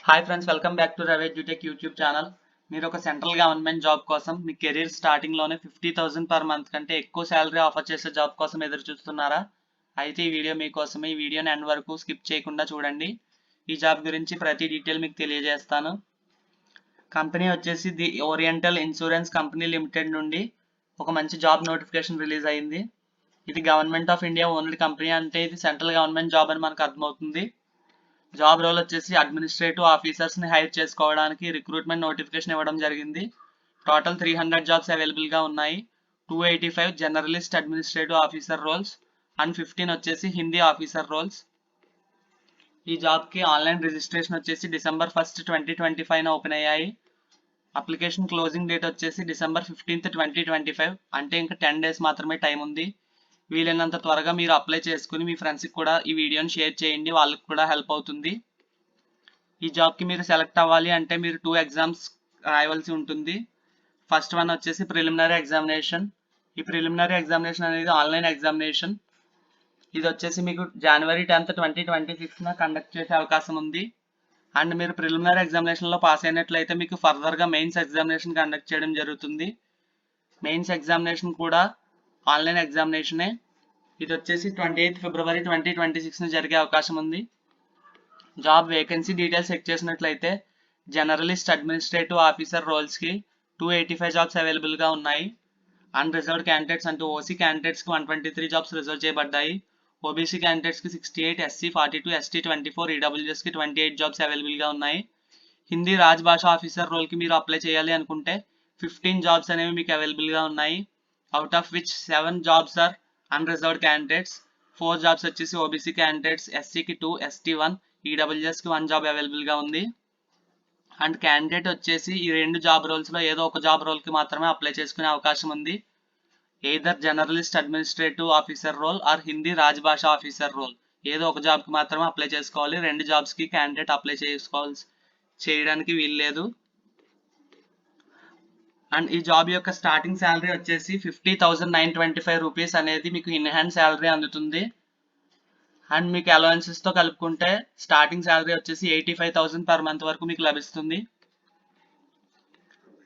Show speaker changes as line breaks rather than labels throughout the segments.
Hi friends, welcome back to Ravi edutech YouTube channel. మీరు ఒక central government job కోసం మీ career స్టార్టింగ్లోనే 50,000 పర్ మంత్ కంటే ఎక్కువ శాలరీ ఆఫర్ చేసే జాబ్ కోసం ఎదురు చూస్తున్నారా? అయితే ఈ వీడియో మీకోసమే. ఈ వీడియోని ఎండ్ వరకు స్కిప్ చేయకుండా చూడండి. ఈ జాబ్ గురించి ప్రతి డీటెయిల్ మీకు తెలియజేస్తాను. కంపెనీ వచ్చేసి the oriental insurance company limited నుండి ఒక మంచి జాబ్ నోటిఫికేషన్ రిలీజ్ అయింది. ఇది government of India only company, అంటే ఇది సెంట్రల్ గవర్నమెంట్ జాబ్ అని మనకు అర్థమవుతుంది. జాబ్ రోల్ వచ్చేసి అడ్మినిస్ట్రేటివ్ ఆఫీసర్స్ని హైర్ చేసుకోవడానికి రిక్రూట్మెంట్ నోటిఫికేషన్ ఇవ్వడం జరిగింది. టోటల్ 300 జాబ్స్ అవైలబుల్గా ఉన్నాయి. 285 journalist administrative officer roles and 15 వచ్చేసి హిందీ ఆఫీసర్ రోల్స్. ఈ జాబ్కి ఆన్లైన్ రిజిస్ట్రేషన్ వచ్చేసి December 1, 2025 ఓపెన్ అయ్యాయి. అప్లికేషన్ క్లోజింగ్ డేట్ వచ్చేసి December 15, 2025, అంటే ఇంకా 10 డేస్ మాత్రమే టైం ఉంది. వీలైనంత త్వరగా మీరు అప్లై చేసుకుని మీ ఫ్రెండ్స్కి కూడా ఈ వీడియోని షేర్ చేయండి, వాళ్ళకి కూడా హెల్ప్ అవుతుంది. ఈ జాబ్కి మీరు సెలెక్ట్ అవ్వాలి అంటే మీరు 2 ఎగ్జామ్స్ రాయవలసి ఉంటుంది. ఫస్ట్ వన్ వచ్చేసి ప్రిలిమినరీ ఎగ్జామినేషన్. ఈ ప్రిలిమినరీ ఎగ్జామినేషన్ అనేది ఆన్లైన్ ఎగ్జామినేషన్. ఇది వచ్చేసి మీకు January 10, 2026 కండక్ట్ చేసే అవకాశం ఉంది. అండ్ మీరు ప్రిలిమినరీ ఎగ్జామినేషన్లో పాస్ అయినట్లయితే మీకు ఫర్దర్గా మెయిన్స్ ఎగ్జామినేషన్ కండక్ట్ చేయడం జరుగుతుంది. మెయిన్స్ ఎగ్జామినేషన్ కూడా ఆన్లైన్ ఎగ్జామినేషనే. ఇది వచ్చేసి 28 February 2026 జరిగే అవకాశం ఉంది. జాబ్ వేకెన్సీ డీటెయిల్స్ చెక్ చేసినట్లయితే జర్నలిస్ట్ అడ్మినిస్ట్రేటివ్ ఆఫీసర్ రోల్స్కి 285 జాబ్స్ అవైలబుల్గా ఉన్నాయి. అన్రిజర్వ్డ్ క్యాండిడేట్స్ అంటే ఓసీ క్యాండిడేట్స్కి 123 జాబ్స్ రిజర్వ్ చేయబడ్డాయి. ఓబీసీ క్యాండిడేట్స్కి 68, ఎస్సీ 42, ఎస్టీ 24, ఈడబ్ల్యూఎస్కి 28 జాబ్స్ అవైలబుల్గా ఉన్నాయి. హిందీ రాజ్భాష ఆఫీసర్ రోల్కి మీరు అప్లై చేయాలి అనుకుంటే 15 జాబ్స్ అనేవి మీకు అవైలబుల్గా ఉన్నాయి. Out of which 7 jobs are unreserved candidates. 4 jobs వచ్చేసి ఓబీసీ క్యాండిడేట్స్, ఎస్సీకి 2, ఎస్టీ 1, ఈడబ్ల్యూఎస్కి 1 జాబ్ అవైలబుల్గా ఉంది. అండ్ క్యాండిడేట్ వచ్చేసి ఈ 2 జాబ్ రోల్స్లో ఏదో ఒక జాబ్ రోల్కి మాత్రమే అప్లై చేసుకునే అవకాశం ఉంది. Either journalist administrative officer role or Hindi Rajbhasha officer role, ఏదో ఒక జాబ్కి మాత్రమే అప్లై చేసుకోవాలి. 2 జాబ్స్కి క్యాండిడేట్ అప్లై చేయడానికి వీల్లేదు. అండ్ ఈ జాబ్ యొక్క స్టార్టింగ్ శాలరీ వచ్చేసి 50,925 రూపీస్ అనేది మీకు ఇన్ హ్యాండ్ శాలరీ అందుతుంది. అండ్ మీకు అలవెన్సెస్తో కలుపుకుంటే స్టార్టింగ్ శాలరీ వచ్చేసి 85,000 పర్ మంత్ వరకు మీకు లభిస్తుంది.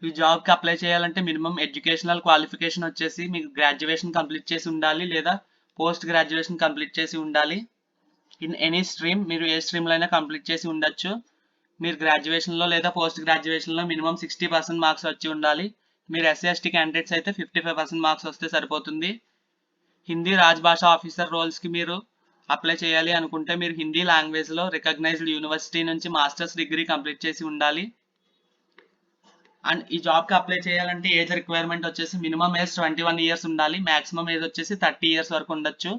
ఈ జాబ్కి అప్లై చేయాలంటే మినిమం ఎడ్యుకేషనల్ క్వాలిఫికేషన్ వచ్చేసి మీకు గ్రాడ్యుయేషన్ కంప్లీట్ చేసి ఉండాలి లేదా పోస్ట్ గ్రాడ్యుయేషన్ కంప్లీట్ చేసి ఉండాలి. ఇన్ ఎనీ స్ట్రీమ్, మీరు ఏ స్ట్రీమ్లో అయినా కంప్లీట్ చేసి ఉండొచ్చు. మీరు గ్రాడ్యుయేషన్లో లేదా పోస్ట్ గ్రాడ్యుయేషన్లో మినిమం 60% మార్క్స్ వచ్చి ఉండాలి. మీరు ఎస్సీ ఎస్టీ క్యాండిడేట్స్ అయితే 55% మార్క్స్ వస్తే సరిపోతుంది. హిందీ రాజ్భాష ఆఫీసర్ రోల్స్కి మీరు అప్లై చేయాలి అనుకుంటే మీరు హిందీ లాంగ్వేజ్లో రికగ్నైజ్డ్ యూనివర్సిటీ నుంచి మాస్టర్స్ డిగ్రీ కంప్లీట్ చేసి ఉండాలి. అండ్ ఈ జాబ్కి అప్లై చేయాలంటే ఏజ్ రిక్వైర్మెంట్ వచ్చేసి మినిమం ఏజ్ 21 ఇయర్స్ ఉండాలి. మ్యాక్సిమం ఏజ్ వచ్చేసి 30 ఇయర్స్ వరకు ఉండొచ్చు.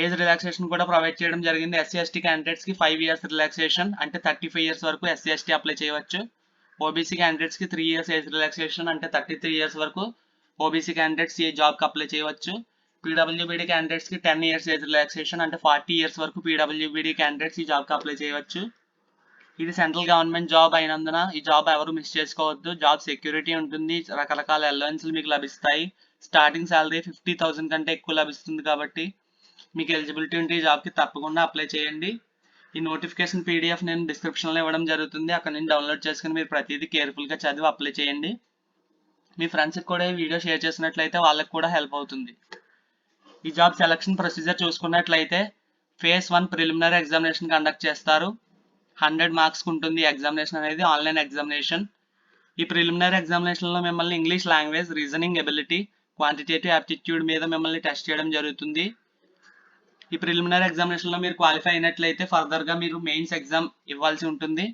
ఏజ్ రిలాక్సేషన్ కూడా ప్రొవైడ్ చేయడం జరిగింది. ఎస్సీ ఎస్టీ క్యాండిడేట్స్కి 5 ఇయర్స్ రిలాక్సేషన్, అంటే 35 ఇయర్స్ వరకు ఎస్సీ ఎస్టీ అప్లై చేయవచ్చు. ఓబీసీ క్యాండిడేట్స్కి 3 ఇయర్స్ ఏజ్ రిలాక్సేషన్, అంటే 33 ఇయర్స్ వరకు ఓబీసీ క్యాండిడేట్స్ ఈ జాబ్కి అప్లై చేయవచ్చు. పీడబ్ల్యూబీడీ క్యాండిడేట్స్కి 10 ఇయర్స్ ఏజ్ రిలాక్సేషన్, అంటే 40 ఇయర్స్ వరకు పీడబ్ల్యూబీడీ క్యాండిడేట్స్ ఈ జాబ్కి అప్లై చేయవచ్చు. ఇది సెంట్రల్ గవర్నమెంట్ జాబ్ అయినందున ఈ జాబ్ ఎవరు మిస్ చేసుకోవద్దు. జాబ్ సెక్యూరిటీ ఉంటుంది, రకరకాల అలవెన్స్లు మీకు లభిస్తాయి. స్టార్టింగ్ శాలరీ 50,000 కంటే ఎక్కువ లభిస్తుంది కాబట్టి మీకు ఎలిజిబిలిటీ ఉంటే ఈ జాబ్కి తప్పకుండా అప్లై చేయండి. ఈ నోటిఫికేషన్ పీడిఎఫ్ నేను డిస్క్రిప్షన్లో ఇవ్వడం జరుగుతుంది, అక్కడ నుంచి డౌన్లోడ్ చేసుకుని మీరు ప్రతిదీ కేర్ఫుల్గా చదివి అప్లై చేయండి. మీ ఫ్రెండ్స్కి కూడా ఈ వీడియో షేర్ చేసినట్లయితే వాళ్ళకి కూడా హెల్ప్ అవుతుంది. ఈ జాబ్ సెలక్షన్ ప్రొసీజర్ చూసుకున్నట్లయితే ఫేజ్ 1 ప్రిలిమినరీ ఎగ్జామినేషన్ కండక్ట్ చేస్తారు. 100 మార్క్స్కి ఉంటుంది ఎగ్జామినేషన్ అనేది, ఆన్లైన్ ఎగ్జామినేషన్. ఈ ప్రిలిమినరీ ఎగ్జామినేషన్లో మిమ్మల్ని English language, reasoning ability, quantitative aptitude మీద మిమ్మల్ని టెస్ట్ చేయడం జరుగుతుంది. ఈ ప్రిలిమినరీ ఎగ్జామినేషన్లో మీరు క్వాలిఫై అయినట్లయితే ఫర్దర్గా మీరు మెయిన్స్ ఎగ్జామ్ ఇవ్వాల్సి ఉంటుంది.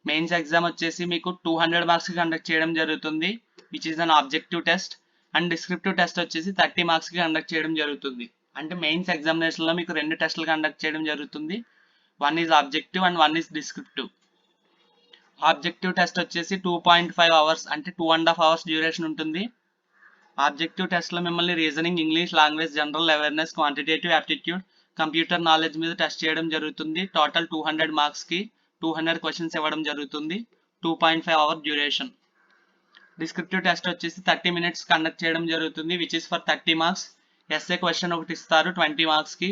మెయిన్స్ ఎగ్జామ్ వచ్చేసి మీకు 200 మార్క్స్కి కండక్ట్ చేయడం జరుగుతుంది, which is an objective test. And descriptive test వచ్చేసి 30 మార్క్స్కి కండక్ట్ చేయడం జరుగుతుంది. అంటే మెయిన్స్ ఎగ్జామినేషన్లో మీకు 2 టెస్టులు కండక్ట్ చేయడం జరుగుతుంది. One is objective and one is descriptive. Objective test వచ్చేసి 2.5 అవర్స్, అంటే 2.5 అవర్స్ డ్యూరేషన్ ఉంటుంది. ఆబ్జెక్టివ్ టెస్ట్లో మిమ్మల్ని reasoning, English language, general awareness, quantitative aptitude, computer knowledge మీద టెస్ట్ చేయడం జరుగుతుంది. టోటల్ 200 మార్క్స్కి 200 క్వశ్చన్స్ ఇవ్వడం జరుగుతుంది. 2.5 అవర్ డ్యూరేషన్. డిస్క్రిప్టివ్ టెస్ట్ వచ్చేసి 30 minutes కండక్ట్ చేయడం జరుగుతుంది, which is for 30 marks. SA question ఒకటి ఇస్తారు 20 మార్క్స్కి.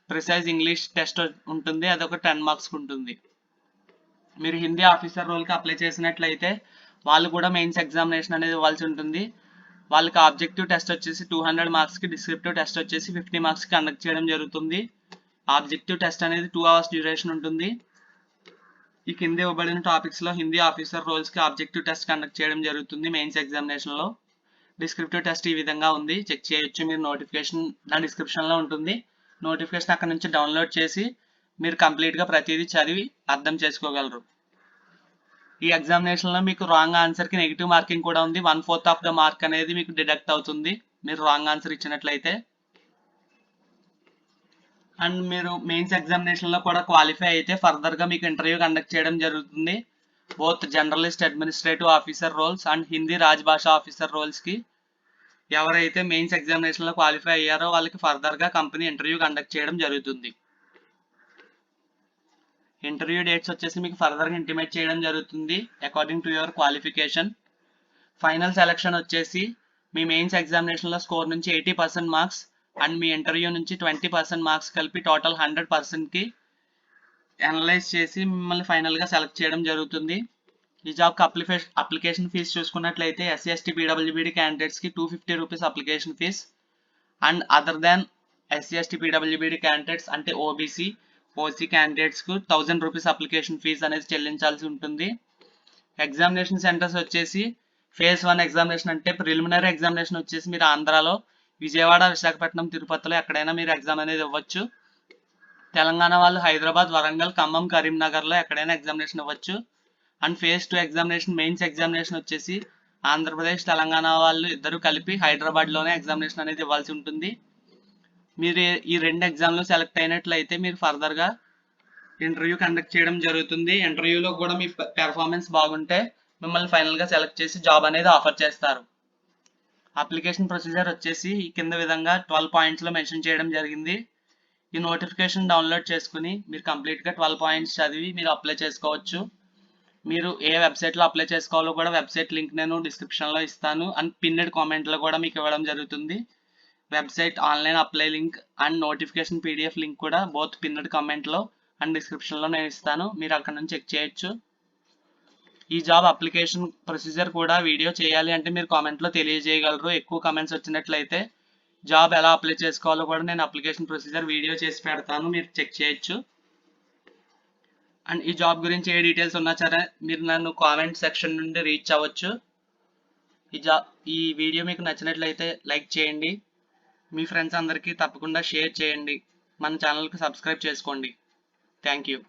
ప్రిసైజ్ ఇంగ్లీష్ టెస్ట్ ఉంటుంది, అదొక 10 మార్క్స్కి ఉంటుంది. మీరు హిందీ ఆఫీసర్ రోల్కి అప్లై చేసినట్లయితే వాళ్ళు కూడా మెయిన్స్ ఎగ్జామినేషన్ అనేది ఇవ్వాల్సి ఉంటుంది. వాళ్ళకి ఆబ్జెక్టివ్ టెస్ట్ వచ్చేసి 200 మార్క్స్కి, డిస్క్రిప్టివ్ టెస్ట్ వచ్చేసి 50 మార్క్స్కి కండక్ట్ చేయడం జరుగుతుంది. ఆబ్జెక్టివ్ టెస్ట్ అనేది 2 అవర్స్ డ్యూరేషన్ ఉంటుంది. ఈ కింద ఇవ్వబడిన టాపిక్స్లో హిందీ ఆఫీసర్ రోల్స్కి ఆబ్జెక్టివ్ టెస్ట్ కండక్ట్ చేయడం జరుగుతుంది మెయిన్స్ ఎగ్జామినేషన్లో. డిస్క్రిప్టివ్ టెస్ట్ ఈ విధంగా ఉంది, చెక్ చేయొచ్చు. మీరు నోటిఫికేషన్ నా డిస్క్రిప్షన్లో ఉంటుంది. నోటిఫికేషన్ అక్కడ నుంచి డౌన్లోడ్ చేసి మీరు కంప్లీట్గా ప్రతిదీ చదివి అర్థం చేసుకోగలరు. ఈ ఎగ్జామినేషన్లో మీకు రాంగ్ ఆన్సర్కి నెగిటివ్ మార్కింగ్ కూడా ఉంది. 1/4 ఆఫ్ ద మార్క్ అనేది మీకు డిడక్ట్ అవుతుంది మీరు రాంగ్ ఆన్సర్ ఇచ్చినట్లయితే. అండ్ మీరు మెయిన్స్ ఎగ్జామినేషన్లో కూడా క్వాలిఫై అయితే ఫర్దర్గా మీకు ఇంటర్వ్యూ కండక్ట్ చేయడం జరుగుతుంది. Both journalist administrative officer roles and Hindi Rajbhasha officer రోల్స్కి ఎవరైతే మెయిన్స్ ఎగ్జామినేషన్లో క్వాలిఫై అయ్యారో వాళ్ళకి ఫర్దర్గా కంపెనీ ఇంటర్వ్యూ కండక్ట్ చేయడం జరుగుతుంది. ఇంటర్వ్యూ డేట్స్ వచ్చేసి మీకు ఫర్దర్గా ఇంటిమేట్ చేయడం జరుగుతుంది according to your qualification. Final selection వచ్చేసి మీ మెయిన్స్ ఎగ్జామినేషన్లో స్కోర్ నుంచి 80% మార్క్స్ అండ్ మీ ఇంటర్వ్యూ నుంచి 20% మార్క్స్ కలిపి టోటల్ 100%కి అనలైజ్ చేసి మిమ్మల్ని ఫైనల్గా సెలెక్ట్ చేయడం జరుగుతుంది. ఈ జాబ్కి అప్లికేషన్ ఫీజు చూసుకున్నట్లయితే ఎస్సీ ఎస్టీ పీడబ్ల్యూబీడీ క్యాండిడేట్స్కి 250 rupees application fee and other than SC ST PWBD candidates అంటే ఓబీసీ ఓసీ క్యాండిడేట్స్కు 1000 రూపీస్ అప్లికేషన్ ఫీజు అనేది చెల్లించాల్సి ఉంటుంది. ఎగ్జామినేషన్ సెంటర్స్ వచ్చేసి ఫేజ్ 1 ఎగ్జామినేషన్ అంటే ప్రిలిమినరీ ఎగ్జామినేషన్ వచ్చేసి మీరు ఆంధ్రాలో విజయవాడ, విశాఖపట్నం, తిరుపతిలో ఎక్కడైనా మీరు ఎగ్జామ్ అనేది ఇవ్వచ్చు. తెలంగాణ వాళ్ళు హైదరాబాద్, వరంగల్, ఖమ్మం, కరీంనగర్లో ఎక్కడైనా ఎగ్జామినేషన్ ఇవ్వచ్చు. And phase 2 examination mains examination వచ్చేసి ఆంధ్రప్రదేశ్, తెలంగాణ వాళ్ళు ఇద్దరు కలిపి హైదరాబాద్లోనే ఎగ్జామినేషన్ అనేది ఇవ్వాల్సి ఉంటుంది. మీరు ఈ 2 ఎగ్జామ్లో సెలెక్ట్ అయినట్లయితే మీరు ఫర్దర్గా ఇంటర్వ్యూ కండక్ట్ చేయడం జరుగుతుంది. ఇంటర్వ్యూలో కూడా మీ పెర్ఫార్మెన్స్ బాగుంటే మిమ్మల్ని ఫైనల్గా సెలెక్ట్ చేసి జాబ్ అనేది ఆఫర్ చేస్తారు. అప్లికేషన్ ప్రొసీజర్ వచ్చేసి ఈ కింద విధంగా 12 పాయింట్స్లో మెన్షన్ చేయడం జరిగింది. ఈ నోటిఫికేషన్ డౌన్లోడ్ చేసుకుని మీరు కంప్లీట్గా 12 పాయింట్స్ చదివి మీరు అప్లై చేసుకోవచ్చు. మీరు ఏ వెబ్సైట్లో అప్లై చేసుకోవాలో కూడా వెబ్సైట్ లింక్ నేను డిస్క్రిప్షన్లో ఇస్తాను అండ్ పిన్నెడ్ కామెంట్లో కూడా మీకు ఇవ్వడం జరుగుతుంది. Website online apply link and notification PDF link కూడా బోత్ పిన్నెడ్ కామెంట్లో అండ్ డిస్క్రిప్షన్లో నేను ఇస్తాను, మీరు అక్కడ నుంచి చెక్ చేయొచ్చు. ఈ జాబ్ అప్లికేషన్ ప్రొసీజర్ కూడా వీడియో చేయాలి అంటే మీరు కామెంట్లో తెలియజేయగలరు. ఎక్కువ కామెంట్స్ వచ్చినట్లయితే జాబ్ ఎలా అప్లై చేసుకోవాలో కూడా నేను అప్లికేషన్ ప్రొసీజర్ వీడియో చేసి పెడతాను, మీరు చెక్ చేయొచ్చు. అండ్ ఈ జాబ్ గురించి ఏ డీటెయిల్స్ ఉన్నా సరే మీరు నన్ను కామెంట్ సెక్షన్ నుండి రీచ్ అవ్వచ్చు. ఈ వీడియో మీకు నచ్చినట్లయితే లైక్ చేయండి, మీ ఫ్రెండ్స్ అందరికీ తప్పకుండా షేర్ చేయండి, మన ఛానల్కి సబ్స్క్రైబ్ చేసుకోండి. Thank you.